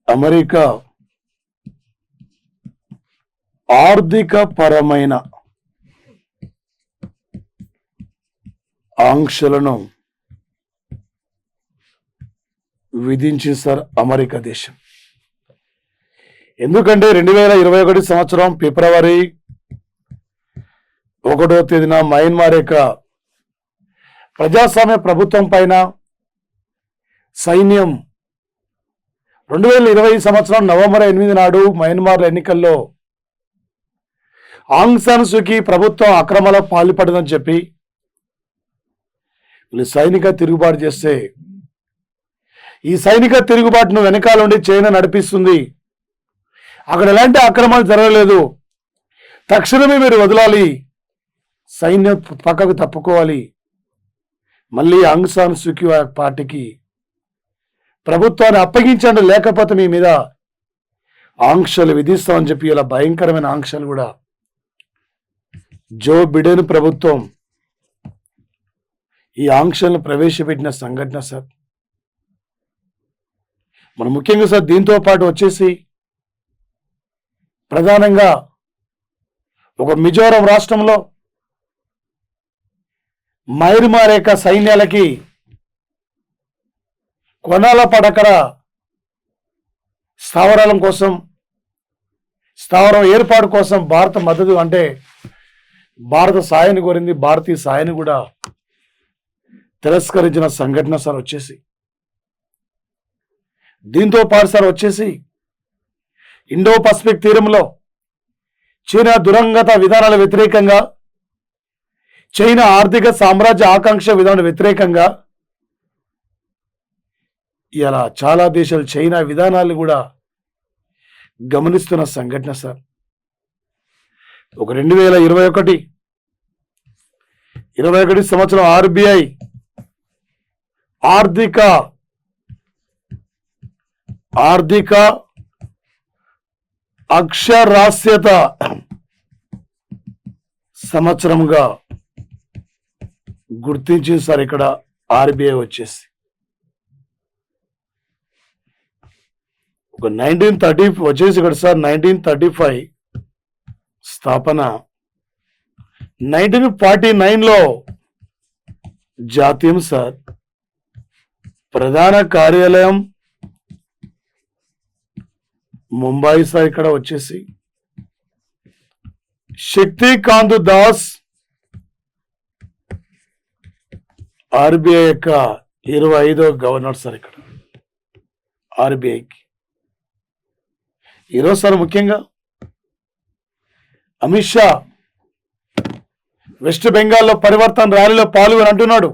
అమెరికా ఆర్థిక పరమైన ఆంక్షలను విధించింది సార్ అమెరికా దేశం. ఎందుకంటే 2021 సంవత్సరం ఫిబ్రవరి 1వ తేదీన మయన్మార్ యొక్క ప్రజాస్వామ్య ప్రభుత్వం పైన సైన్యం 2020 సంవత్సరం నవంబర్ 8 నాడు మయన్మార్ ఎన్నికల్లో ఆంగ్ సాన్ సూకీ ప్రభుత్వం అక్రమాలకు పాల్పడదని చెప్పి వీళ్ళు సైనిక తిరుగుబాటు చేస్తే, ఈ సైనిక తిరుగుబాటును వెనకాల నుండి చైనా నడిపిస్తుంది, అక్కడ ఎలాంటి అక్రమాలు జరగలేదు, తక్షణమే మీరు వదలాలి, సైన్యం పక్కకు తప్పుకోవాలి, మళ్ళీ ఆంగ్ సాన్ సూకీ పార్టీకి ప్రభుత్వాన్ని అప్పగించండి, లేకపోతే మీ మీద ఆంక్షలు విధిస్తామని చెప్పి ఇలా భయంకరమైన ఆంక్షలు కూడా జో బిడెన్ ప్రభుత్వం ఈ ఆంక్షలను ప్రవేశపెట్టిన సంఘటన సార్. మనం ముఖ్యంగా సార్ దీంతో పాటు వచ్చేసి ప్రధానంగా ఒక మిజోరం రాష్ట్రంలో మయన్మార్ యొక్క సైన్యాలకి కొనాల పడకర స్థావరం ఏర్పాటు కోసం భారత మద్దతు అంటే భారత సాయాన్ని కోరింది, భారతీయ సాయాన్ని కూడా తిరస్కరించిన సంఘటన సార్ వచ్చేసి. దీంతో పాటు సార్ వచ్చేసి ఇండో పసిఫిక్ తీరంలో చైనా దురంగత విధానాల వ్యతిరేకంగా, చైనా ఆర్థిక సామ్రాజ్య ఆకాంక్ష విధానాల వ్యతిరేకంగా ఇలా చాలా దేశాలు చైనా విధానాలు కూడా గమనిస్తున్న సంఘటన సార్. ఒక 2021 సంవత్సరం ఆర్బిఐ ఆర్థిక అక్షరాస్యత సంవత్సరంగా గుర్తించింది సార్. ఇక్కడ ఆర్బిఐ వచ్చేసి ఒక 1930 వచ్చేసి ఇక్కడ సార్ 1935 స్థాపన, 1949లో జాతీయం సార్. ప్రధాన కార్యాలయం ముంబై సార్. ఇక్కడ వచ్చేసి శక్తికాంత్ దాస్ ఆర్బిఐ యొక్క 25వ గవర్నర్ సార్. ఇక్కడ ఆర్బిఐకి ఈరోజు సార్ ముఖ్యంగా అమిత్ షా వెస్ట్ బెంగాల్లో పరివర్తన ర్యాలీలో పాల్గొని అంటున్నాడు,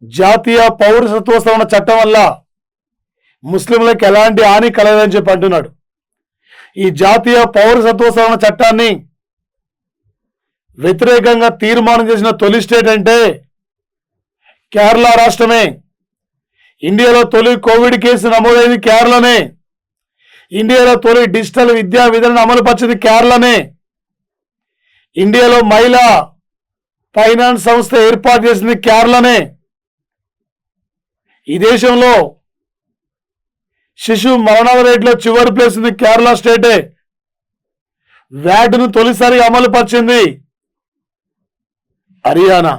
జాతీయ పౌరసత్వ సవరణ చట్టం వల్ల ముస్లింలకు ఎలాంటి హాని కలగదని చెప్పి అంటున్నాడు. ఈ జాతీయ పౌరసత్వ సవరణ చట్టాన్ని వ్యతిరేకంగా తీర్మానం చేసిన తొలి స్టేట్ అంటే కేరళ రాష్ట్రమే. ఇండియాలో తొలి కోవిడ్ కేసు నమోదైంది కేరళనే. ఇండియాలో తొలి డిజిటల్ విద్యా విధానం అమలు పరిచింది కేరళనే. ఇండియాలో మహిళా ఫైనాన్స్ సంస్థ ఏర్పాటు చేసింది కేరళనే. ఈ దేశంలో శిశు మరణాల రేట్లో చివరి ప్లేస్ ఉంది కేరళ స్టేటే. వ్యాట్ను తొలిసారిగా అమలు పరిచింది హర్యానా.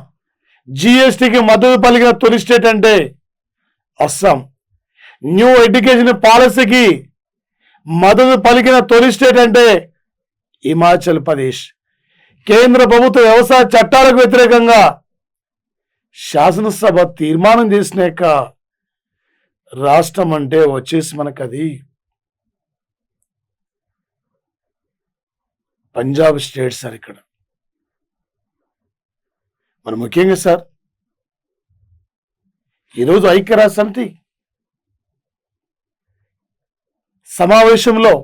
జిఎస్టికి మద్దతు పలికిన తొలి స్టేట్ అంటే అస్సాం. న్యూ ఎడ్యుకేషన్ పాలసీకి మద్దతు పలికిన తొలి స్టేట్ అంటే హిమాచల్ ప్రదేశ్. కేంద్ర ప్రభుత్వ వ్యవసాయ చట్టాలకు వ్యతిరేకంగా శాసనసభ తీర్మానం చేసిన రాష్ట్రం అంటే వచ్చేసి మనకు అది పంజాబ్ స్టేట్ సార్. ఇక్కడ మరి ముఖ్యంగా సార్ ఈరోజు ఐక్యరాజ్య సమితి సమావేశంలో,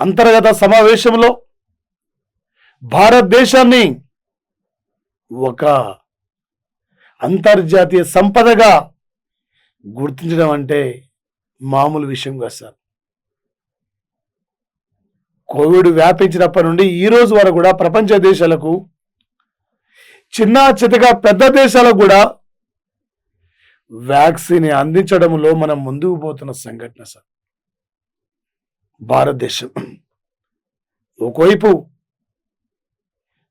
అంతర్గత సమావేశంలో భారతదేశాన్ని ఒక అంతర్జాతీయ సంపదగా గుర్తించడం అంటే మామూలు విషయం కాదు సార్. కోవిడ్ వ్యాపించినప్పటి నుండి ఈ రోజు వరకు కూడా ప్రపంచ దేశాలకు, చిన్న చితగా పెద్ద దేశాలకు కూడా వ్యాక్సిన్ అందించడంలో మనం ముందుకు పోతున్న సంఘటన సార్. భారతదేశం ఒకవైపు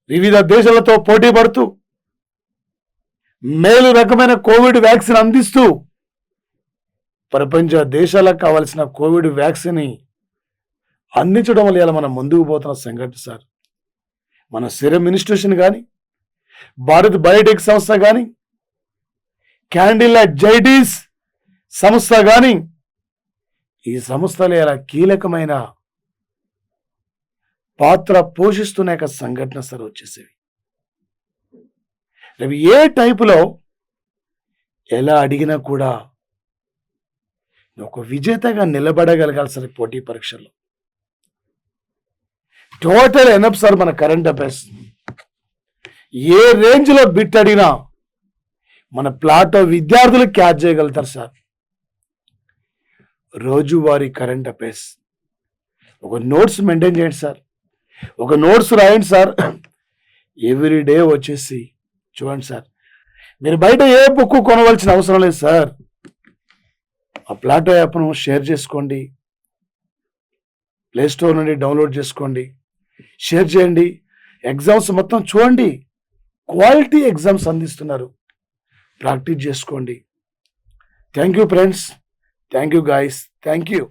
వివిధ దేశాలతో పోటీ పడుతూ మేలు రకమైన కోవిడ్ వ్యాక్సిన్ అందిస్తూ ప్రపంచ దేశాలకు కావాల్సిన కోవిడ్ వ్యాక్సిన్ అందించడం వల్ల మనం ముందుకు పోతున్న సంఘటన సార్. మన సిరమ్ ఇన్స్టిట్యూషన్ కానీ, భారత్ బయోటెక్ సంస్థ కానీ, క్యాండిల్ జైడీస్ సంస్థ కానీ, ఈ సంస్థలు ఇలా కీలకమైన పాత్ర పోషిస్తున్న సంఘటన సార్ వచ్చేసేవి. రేపు ఏ టైపులో ఎలా అడిగినా కూడా ఒక విజేతగా నిలబడగలగాలి సార్ పోటీ పరీక్షల్లో. టోటల్ ఎనఫ్ సార్ మన కరెంట్ అఫైర్స్. ఏ రేంజ్లో బిట్ అడిగినా మన ప్లాటో విద్యార్థులు క్యాచ్ చేయగలుగుతారు సార్. రోజువారీ కరెంట్ అఫైర్స్ ఒక నోట్స్ మెయింటైన్ చేయండి సార్. ఒక నోట్స్ రాయండి సార్. ఎవ్రీ డే వచ్చేసి చూడండి సార్. మీరు బయట ఏ బుక్ కొనవలసిన అవసరం లేదు సార్. ఆ ప్లాటో యాప్ను షేర్ చేసుకోండి, ప్లేస్టోర్ నుండి డౌన్లోడ్ చేసుకోండి, షేర్ చేయండి. ఎగ్జామ్స్ మొత్తం చూడండి. క్వాలిటీ ఎగ్జామ్స్ అందిస్తున్నారు, ప్రాక్టీస్ చేసుకోండి. Thank you friends, thank you guys, thank you.